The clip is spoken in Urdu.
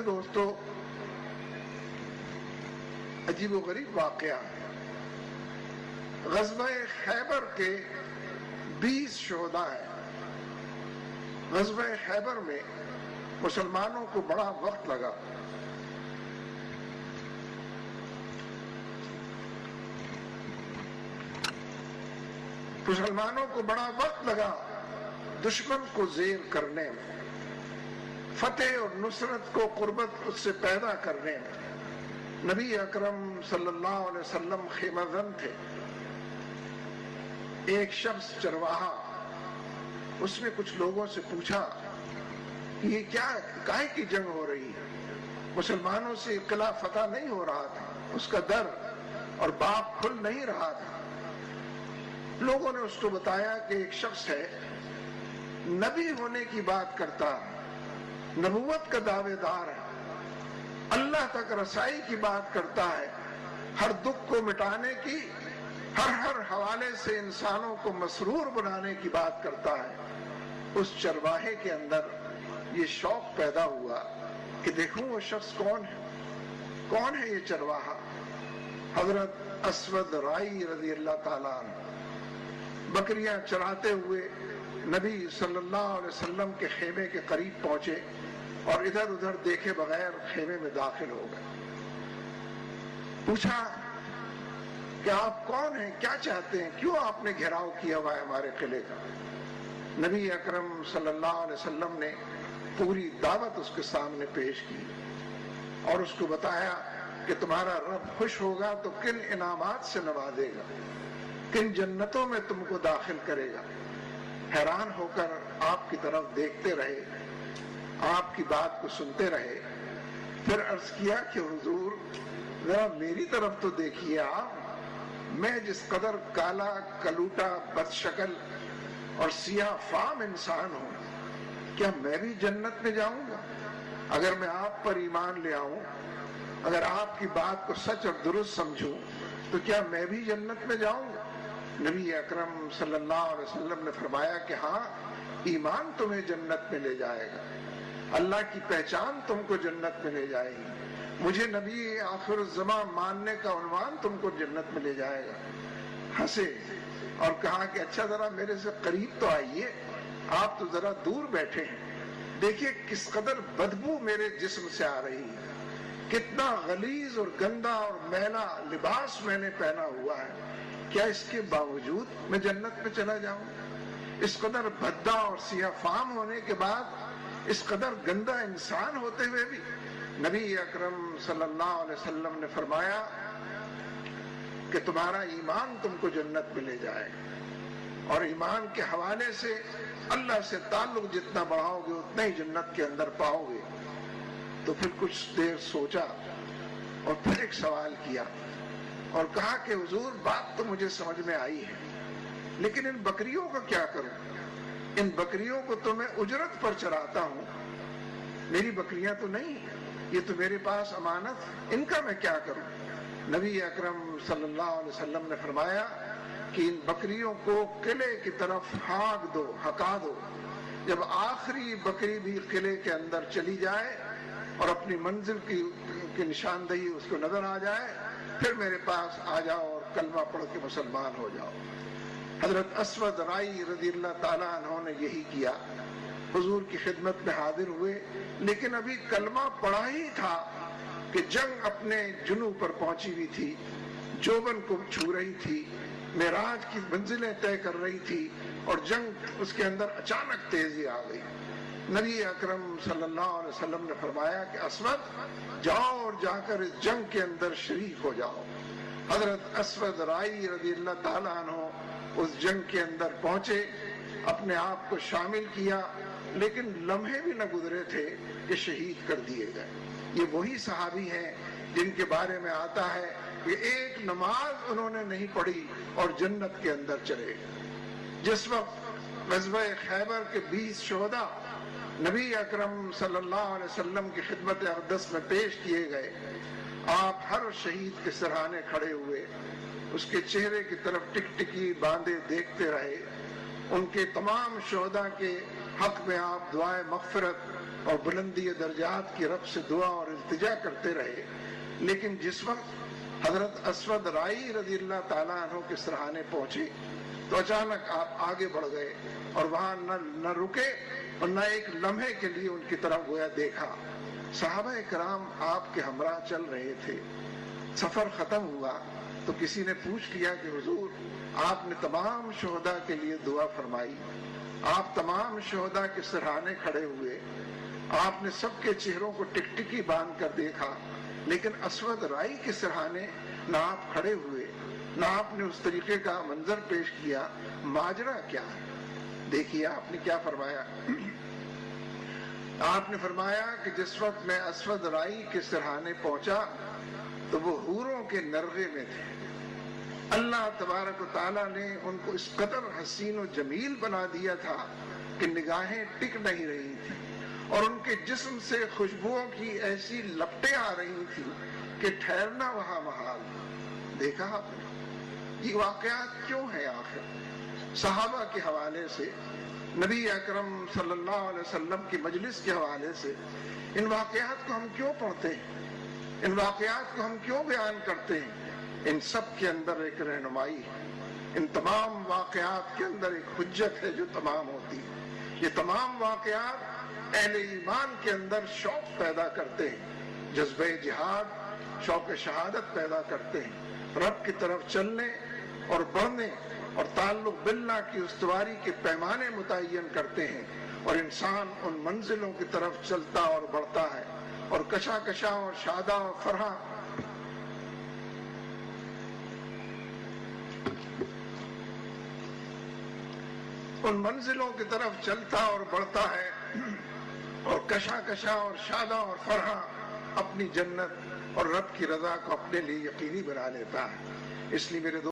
میرے دوستو، عجیب و غریب واقعہ، غزوہ خیبر کے 20 شہداء ہیں۔ غزوہ خیبر میں مسلمانوں کو بڑا وقت لگا۔ مسلمانوں کو بڑا وقت لگا دشمن کو زیر کرنے میں، فتح اور نصرت کو قربت اس سے پیدا کرنے میں۔ نبی اکرم صلی اللہ علیہ وسلم خیمہ زن تھے۔ ایک شخص چرواہا، اس نے کچھ لوگوں سے پوچھا کہ یہ کیا کاہے کی جنگ ہو رہی ہے؟ مسلمانوں سے قلعہ فتح نہیں ہو رہا تھا، اس کا در اور باب کھل نہیں رہا تھا۔ لوگوں نے اس کو بتایا کہ ایک شخص ہے، نبی ہونے کی بات کرتا ہے، نبوت کا دعوے دار ہے، اللہ تک رسائی کی بات کرتا ہے، ہر دکھ کو مٹانے کی، ہر حوالے سے انسانوں کو مسرور بنانے کی بات کرتا ہے۔ اس چرواہے کے اندر یہ شوق پیدا ہوا کہ دیکھوں وہ شخص کون ہے یہ چرواہا؟ حضرت اسود رائی رضی اللہ تعالیٰ عنہ بکریاں چراتے ہوئے نبی صلی اللہ علیہ وسلم کے خیمے کے قریب پہنچے اور ادھر ادھر دیکھے بغیر خیمے میں داخل ہو گئے۔ پوچھا کہ آپ کون ہیں، کیا چاہتے ہیں، کیوں آپ نے گھیراؤ کیا ہوا ہے ہمارے قلعے کا؟ نبی اکرم صلی اللہ علیہ وسلم نے پوری دعوت اس کے سامنے پیش کی اور اس کو بتایا کہ تمہارا رب خوش ہوگا تو کن انعامات سے نوازے گا، کن جنتوں میں تم کو داخل کرے گا۔ حیران ہو کر آپ کی طرف دیکھتے رہے، آپ کی بات کو سنتے رہے۔ پھر عرض کیا کہ حضور ذرا میری طرف تو دیکھیے آپ، میں جس قدر کالا کلوٹا بد شکل اور سیاہ فام انسان ہوں، کیا میں بھی جنت میں جاؤں گا؟ اگر میں آپ پر ایمان لے آؤں، اگر آپ کی بات کو سچ اور درست سمجھوں تو کیا میں بھی جنت میں جاؤں گا؟ نبی اکرم صلی اللہ علیہ وسلم نے فرمایا کہ ہاں، ایمان تمہیں جنت میں لے جائے گا، اللہ کی پہچان تم کو جنت میں لے جائے گی، مجھے نبی آخر الزمان ماننے کا عنوان تم کو جنت میں لے جائے گا۔ ہنسے اور کہا کہ اچھا ذرا میرے سے قریب تو آئیے، آپ تو ذرا دور بیٹھے ہیں، دیکھیے کس قدر بدبو میرے جسم سے آ رہی ہے، کتنا غلیظ اور گندا اور میلا لباس میں نے پہنا ہوا ہے، کیا اس کے باوجود میں جنت میں چلا جاؤں؟ اس قدر بھدا اور سیاہ فام ہونے کے بعد، اس قدر گندا انسان ہوتے ہوئے بھی نبی اکرم صلی اللہ علیہ وسلم نے فرمایا کہ تمہارا ایمان تم کو جنت میں لے جائے گا، اور ایمان کے حوالے سے اللہ سے تعلق جتنا بڑھاؤ گے اتنا ہی جنت کے اندر پاؤ گے۔ تو پھر کچھ دیر سوچا اور پھر ایک سوال کیا اور کہا کہ حضور بات تو مجھے سمجھ میں آئی ہے، لیکن ان بکریوں کا کیا کروں؟ ان بکریوں کو تو میں اجرت پر چراتا ہوں، میری بکریاں تو نہیں، یہ تو میرے پاس امانت، ان کا میں کیا کروں؟ نبی اکرم صلی اللہ علیہ وسلم نے فرمایا کہ ان بکریوں کو قلعے کی طرف ہانک دو، ہکا دو، جب آخری بکری بھی قلعے کے اندر چلی جائے اور اپنی منزل کی نشاندہی اس کو نظر آ جائے، پھر میرے پاس آ جاؤ اور کلمہ پڑھ کے مسلمان ہو جاؤ۔ حضرت اسود رائی رضی اللہ تعالیٰ عنہ نے یہی کیا، حضور کی خدمت میں حاضر ہوئے، لیکن ابھی کلمہ پڑھا ہی تھا کہ جنگ اپنے جنوں پر پہنچی ہوئی تھی، جوبن کو چھو رہی تھی، معراج کی منزلیں طے کر رہی تھی، اور جنگ اس کے اندر اچانک تیزی آ گئی۔ نبی اکرم صلی اللہ علیہ وسلم نے فرمایا کہ اسود جاؤ اور جا کر اس جنگ کے اندر شریک ہو جاؤ۔ حضرت اسود رائی رضی اللہ تعالیٰ عنہ اس جنگ کے اندر پہنچے، اپنے آپ کو شامل کیا، لیکن لمحے بھی نہ گزرے تھے کہ شہید کر دیے گئے۔ یہ وہی صحابی ہیں جن کے بارے میں آتا ہے کہ ایک نماز انہوں نے نہیں پڑھی اور جنت کے اندر چلے گئے۔ جس وقت غزوہ خیبر کے 20 شہداء نبی اکرم صلی اللہ علیہ وسلم کی خدمت اقدس میں پیش کیے گئے، آپ ہر شہید کے سرہانے کھڑے ہوئے، اس کے چہرے کی طرف ٹک ٹکی باندھے دیکھتے رہے، ان کے تمام شہداء کے حق میں آپ دعائے مغفرت اور بلندی درجات کی رب سے دعا اور التجا کرتے رہے، لیکن جس وقت حضرت اسود رائی رضی اللہ تعالیٰ عنہ کے سرحانے پہنچے تو اچانک آپ آگے بڑھ گئے اور وہاں نہ رکے اور نہ ایک لمحے کے لیے ان کی طرف گویا دیکھا۔ صحابہ کرام آپ کے ہمراہ چل رہے تھے۔ سفر ختم ہوا تو کسی نے پوچھ لیا کہ حضور آپ نے تمام شہداء کے لیے دعا فرمائی، آپ تمام شہداء کے سرحانے کھڑے ہوئے، آپ نے سب کے چہروں کو ٹکٹکی باندھ کر دیکھا، لیکن اسود رائی کے سرحانے نہ آپ کھڑے ہوئے نہ آپ نے اس طریقے کا منظر پیش کیا، ماجرا کیا ہے؟ دیکھیے آپ نے کیا فرمایا۔ آپ نے فرمایا کہ جس وقت میں اسود رائی کے سرحانے پہنچا تو وہ حوروں کے نرغے میں تھے۔ اللہ تبارک و تعالیٰ نے ان کو اس قدر حسین و جمیل بنا دیا تھا کہ نگاہیں ٹک نہیں رہی تھی، اور ان کے جسم سے خوشبوؤں کی ایسی لپٹیں آ رہی تھی کہ ٹھہرنا وہاں محال۔ دیکھا آپ نے یہ واقعات کیوں ہیں؟ آخر صحابہ کے حوالے سے، نبی اکرم صلی اللہ علیہ وسلم کی مجلس کے حوالے سے ان واقعات کو ہم کیوں پڑھتے ہیں؟ ان واقعات کو ہم کیوں بیان کرتے ہیں؟ ان سب کے اندر ایک رہنمائی ہے، ان تمام واقعات کے اندر ایک حجت ہے جو تمام ہوتی ہے۔ یہ تمام واقعات اہل ایمان کے اندر شوق پیدا کرتے ہیں، جذبہ جہاد، شوق شہادت پیدا کرتے ہیں، رب کی طرف چلنے اور بڑھنے اور تعلق باللہ کی استواری کے پیمانے متعین کرتے ہیں، اور انسان ان منزلوں کی طرف چلتا اور بڑھتا ہے، اور کشا اور شادہ اور فرحاں ان منزلوں کی طرف چلتا اور بڑھتا ہے، اور کشا اور شادہ اور فرحاں اپنی جنت اور رب کی رضا کو اپنے لیے یقینی بنا لیتا ہے۔ اس لیے میرے